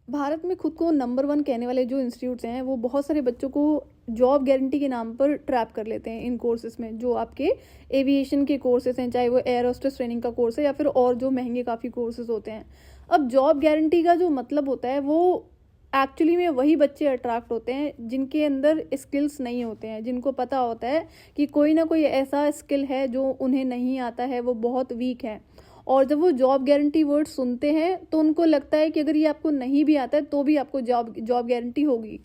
भारत में खुद को नंबर वन कहने वाले जो इंस्टीट्यूट्स हैं वो बहुत सारे बच्चों को जॉब गारंटी के नाम पर ट्रैप कर लेते हैं इन कोर्सेज में, जो आपके एविएशन के कोर्सेज हैं, चाहे वो एयर होस्टेस ट्रेनिंग का कोर्स है या फिर और जो महंगे काफ़ी कोर्सेज होते हैं। अब जॉब गारंटी का जो मतलब होता है वो एक्चुअली में वही बच्चे अट्रैक्ट होते हैं जिनके अंदर स्किल्स नहीं होते हैं, जिनको पता होता है कि कोई ना कोई ऐसा स्किल है जो उन्हें नहीं आता है, वो बहुत वीक है। और जब वो जॉब गारंटी वर्ड सुनते हैं तो उनको लगता है कि अगर ये आपको नहीं भी आता है तो भी आपको जॉब गारंटी होगी।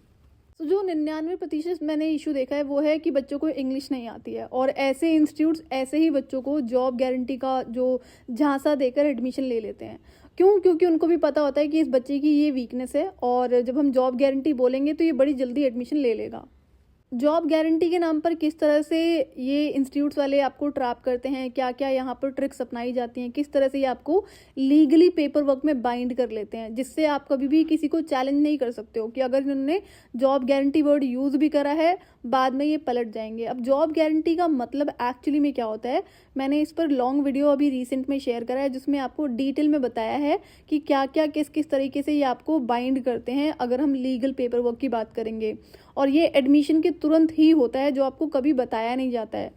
तो जो 99% मैंने इशू देखा है वो है कि बच्चों को इंग्लिश नहीं आती है, और ऐसे इंस्टीट्यूट्स ऐसे ही बच्चों को जॉब गारंटी का जो झांसा देकर एडमिशन ले लेते हैं। क्यों? क्योंकि उनको भी पता होता है कि इस बच्चे की ये वीकनेस है और जब हम जॉब गारंटी बोलेंगे तो ये बड़ी जल्दी एडमिशन ले लेगा। जॉब गारंटी के नाम पर किस तरह से ये इंस्टीट्यूट्स वाले आपको ट्रैप करते हैं, क्या क्या यहाँ पर ट्रिक्स अपनाई जाती हैं, किस तरह से ये आपको लीगली पेपर वर्क में बाइंड कर लेते हैं, जिससे आप कभी भी किसी को चैलेंज नहीं कर सकते हो कि अगर इन्होंने जॉब गारंटी वर्ड यूज़ भी करा है बाद में ये पलट जाएंगे। अब जॉब गारंटी का मतलब एक्चुअली में क्या होता है, मैंने इस पर लॉन्ग वीडियो अभी रिसेंट में शेयर करा है जिसमें आपको डिटेल में बताया है कि क्या क्या किस किस तरीके से ये आपको बाइंड करते हैं अगर हम लीगल पेपर वर्क की बात करेंगे। और ये एडमिशन के तुरंत ही होता है, जो आपको कभी बताया नहीं जाता है।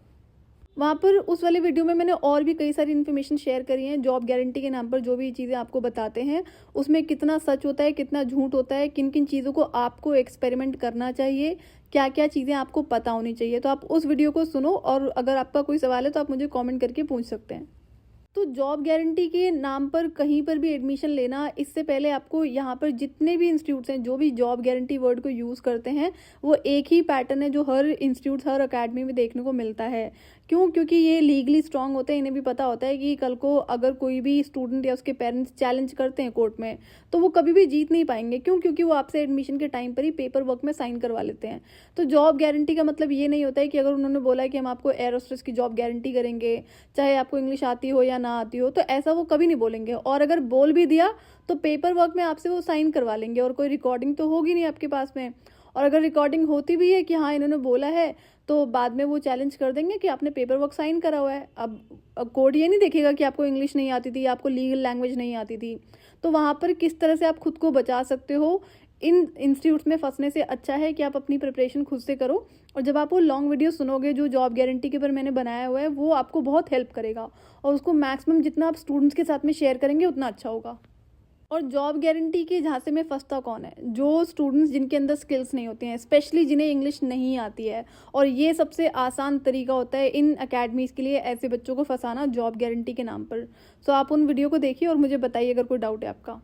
वहाँ पर उस वाले वीडियो में मैंने और भी कई सारी इन्फॉर्मेशन शेयर करी है। जॉब गारंटी के नाम पर जो भी चीज़ें आपको बताते हैं उसमें कितना सच होता है, कितना झूठ होता है, किन किन चीज़ों को आपको एक्सपेरिमेंट करना चाहिए, क्या क्या चीज़ें आपको पता होनी चाहिए। तो आप उस वीडियो को सुनो, और अगर आपका कोई सवाल है तो आप मुझे कॉमेंट करके पूछ सकते हैं। तो जॉब गारंटी के नाम पर कहीं पर भी एडमिशन लेना, इससे पहले आपको यहाँ पर जितने भी इंस्टीट्यूट्स हैं जो भी जॉब गारंटी वर्ड को यूज़ करते हैं वो एक ही पैटर्न है जो हर इंस्टीट्यूट हर अकेडमी में देखने को मिलता है। क्यों? क्योंकि ये लीगली स्ट्रांग होते हैं, इन्हें भी पता होता है कि कल को अगर कोई भी स्टूडेंट या उसके पेरेंट्स चैलेंज करते हैं कोर्ट में तो वो कभी भी जीत नहीं पाएंगे। क्यों? क्योंकि वो आपसे एडमिशन के टाइम पर ही पेपर वर्क में साइन करवा लेते हैं। तो जॉब गारंटी का मतलब ये नहीं होता है कि अगर उन्होंने बोला है कि हम आपको एयर होस्टेस की जॉब गारंटी करेंगे, चाहे आपको इंग्लिश आती हो या ना आती हो, तो ऐसा वो कभी नहीं बोलेंगे। और अगर बोल भी दिया तो पेपर वर्क में आपसे वो साइन करवा लेंगे, और कोई रिकॉर्डिंग तो होगी नहीं आपके पास में। और अगर रिकॉर्डिंग होती भी है कि हाँ इन्होंने बोला है, तो बाद में वो चैलेंज कर देंगे कि आपने पेपर वर्क साइन करा हुआ है। अब कोर्ट ये नहीं देखेगा कि आपको इंग्लिश नहीं आती थी, आपको लीगल लैंग्वेज नहीं आती थी। तो वहाँ पर किस तरह से आप खुद को बचा सकते हो इन इंस्टीट्यूट्स में फंसने से, अच्छा है कि आप अपनी प्रिपरेशन खुद से करो। और जब आप वो लॉन्ग वीडियो सुनोगे जो जॉब गारंटी के ऊपर मैंने बनाया हुआ है, वो आपको बहुत हेल्प करेगा, और उसको मैक्सिमम जितना आप स्टूडेंट्स के साथ में शेयर करेंगे उतना अच्छा होगा। और जॉब गारंटी के झांसे में फंसता कौन है? जो स्टूडेंट्स जिनके अंदर स्किल्स नहीं होती हैं, स्पेशली जिन्हें इंग्लिश नहीं आती है। और ये सबसे आसान तरीका होता है इन अकेडमीज़ के लिए ऐसे बच्चों को फंसाना जॉब गारंटी के नाम पर। सो आप उन वीडियो को देखिए और मुझे बताइए अगर कोई डाउट है आपका।